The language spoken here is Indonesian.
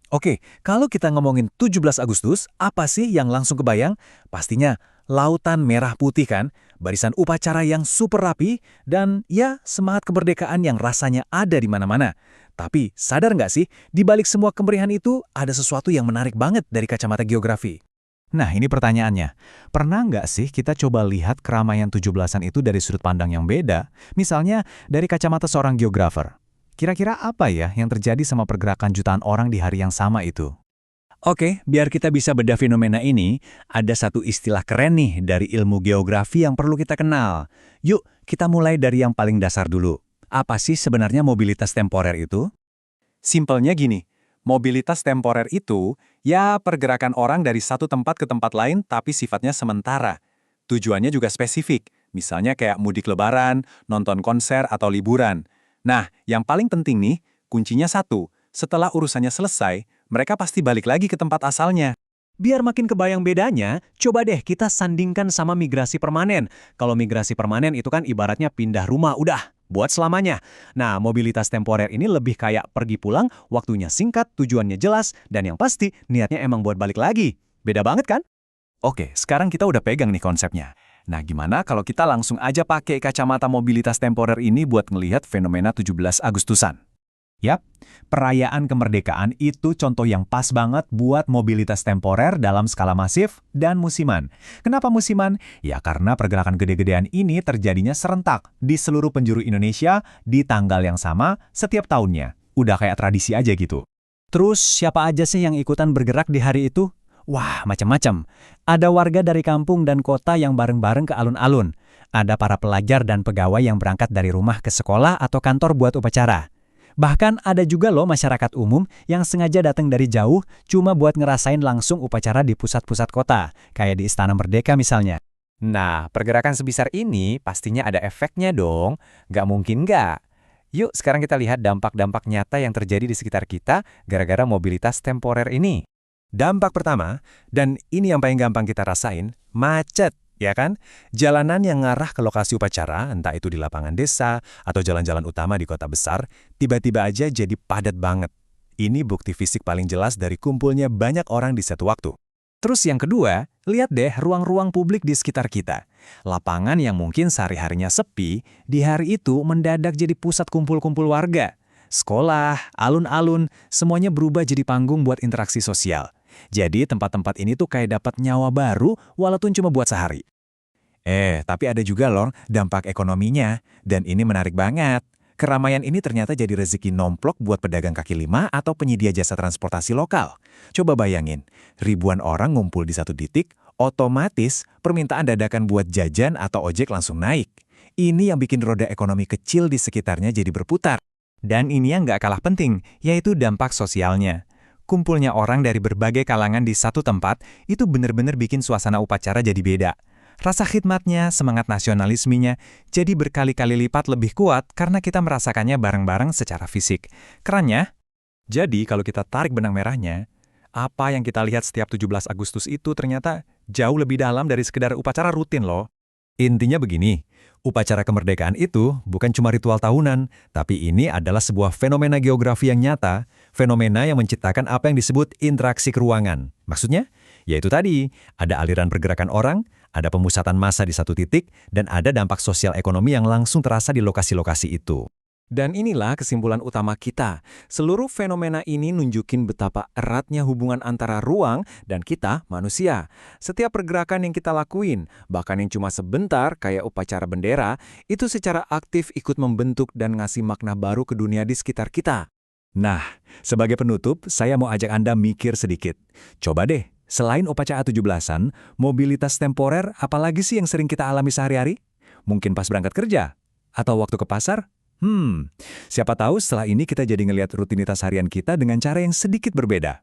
Oke, kalau kita ngomongin 17 Agustus, apa sih yang langsung kebayang? Pastinya lautan merah putih kan, barisan upacara yang super rapi, dan ya semangat kemerdekaan yang rasanya ada di mana-mana. Tapi sadar nggak sih, di balik semua kemeriahan itu ada sesuatu yang menarik banget dari kacamata geografi. Nah, ini pertanyaannya. Pernah nggak sih kita coba lihat keramaian 17-an itu dari sudut pandang yang beda? Misalnya, dari kacamata seorang geografer. Kira-kira apa ya yang terjadi sama pergerakan jutaan orang di hari yang sama itu? Oke, biar kita bisa bedah fenomena ini, ada satu istilah keren nih dari ilmu geografi yang perlu kita kenal. Yuk, kita mulai dari yang paling dasar dulu. Apa sih sebenarnya mobilitas temporer itu? Simpelnya gini, mobilitas temporer itu ya pergerakan orang dari satu tempat ke tempat lain tapi sifatnya sementara. Tujuannya juga spesifik, misalnya kayak mudik lebaran, nonton konser, atau liburan. Nah, yang paling penting nih, kuncinya satu, setelah urusannya selesai, mereka pasti balik lagi ke tempat asalnya. Biar makin kebayang bedanya, coba deh kita sandingkan sama migrasi permanen. Kalau migrasi permanen itu kan ibaratnya pindah rumah, udah, buat selamanya. Nah, mobilitas temporer ini lebih kayak pergi pulang, waktunya singkat, tujuannya jelas, dan yang pasti niatnya emang buat balik lagi. Beda banget kan? Oke, sekarang kita udah pegang nih konsepnya. Nah, gimana kalau kita langsung aja pakai kacamata mobilitas temporer ini buat ngelihat fenomena 17 Agustusan? Yap, perayaan kemerdekaan itu contoh yang pas banget buat mobilitas temporer dalam skala masif dan musiman. Kenapa musiman? Ya karena pergerakan gede-gedean ini terjadinya serentak di seluruh penjuru Indonesia di tanggal yang sama setiap tahunnya. Udah kayak tradisi aja gitu. Terus siapa aja sih yang ikutan bergerak di hari itu? Wah, macam-macam. Ada warga dari kampung dan kota yang bareng-bareng ke alun-alun. Ada para pelajar dan pegawai yang berangkat dari rumah ke sekolah atau kantor buat upacara. Bahkan ada juga loh masyarakat umum yang sengaja datang dari jauh cuma buat ngerasain langsung upacara di pusat-pusat kota, kayak di Istana Merdeka misalnya. Nah, pergerakan sebesar ini pastinya ada efeknya dong. Nggak mungkin nggak. Yuk, sekarang kita lihat dampak-dampak nyata yang terjadi di sekitar kita gara-gara mobilitas temporer ini. Dampak pertama, dan ini yang paling gampang kita rasain, macet. Ya kan? Jalanan yang ngarah ke lokasi upacara, entah itu di lapangan desa atau jalan-jalan utama di kota besar, tiba-tiba aja jadi padat banget. Ini bukti fisik paling jelas dari kumpulnya banyak orang di satu waktu. Terus yang kedua, lihat deh ruang-ruang publik di sekitar kita. Lapangan yang mungkin sehari-harinya sepi, di hari itu mendadak jadi pusat kumpul-kumpul warga. Sekolah, alun-alun, semuanya berubah jadi panggung buat interaksi sosial. Jadi tempat-tempat ini tuh kayak dapat nyawa baru walaupun cuma buat sehari. Tapi ada juga loh dampak ekonominya, dan ini menarik banget. Keramaian ini ternyata jadi rezeki nomplok buat pedagang kaki lima atau penyedia jasa transportasi lokal. Coba bayangin, ribuan orang ngumpul di satu titik, otomatis permintaan dadakan buat jajan atau ojek langsung naik. Ini yang bikin roda ekonomi kecil di sekitarnya jadi berputar. Dan ini yang nggak kalah penting, yaitu dampak sosialnya. Kumpulnya orang dari berbagai kalangan di satu tempat itu benar-benar bikin suasana upacara jadi beda. Rasa khidmatnya, semangat nasionalismenya, jadi berkali-kali lipat lebih kuat karena kita merasakannya bareng-bareng secara fisik. Kerennya? Jadi kalau kita tarik benang merahnya, apa yang kita lihat setiap 17 Agustus itu ternyata jauh lebih dalam dari sekedar upacara rutin loh. Intinya begini, upacara kemerdekaan itu bukan cuma ritual tahunan, tapi ini adalah sebuah fenomena geografi yang nyata, fenomena yang menciptakan apa yang disebut interaksi keruangan. Maksudnya, yaitu tadi, ada aliran pergerakan orang, ada pemusatan massa di satu titik, dan ada dampak sosial ekonomi yang langsung terasa di lokasi-lokasi itu. Dan inilah kesimpulan utama kita. Seluruh fenomena ini nunjukin betapa eratnya hubungan antara ruang dan kita, manusia. Setiap pergerakan yang kita lakuin, bahkan yang cuma sebentar kayak upacara bendera, itu secara aktif ikut membentuk dan ngasih makna baru ke dunia di sekitar kita. Nah, sebagai penutup, saya mau ajak Anda mikir sedikit. Coba deh, selain upacara 17-an, mobilitas temporer apalagi sih yang sering kita alami sehari-hari? Mungkin pas berangkat kerja? Atau waktu ke pasar? Siapa tahu setelah ini kita jadi ngelihat rutinitas harian kita dengan cara yang sedikit berbeda.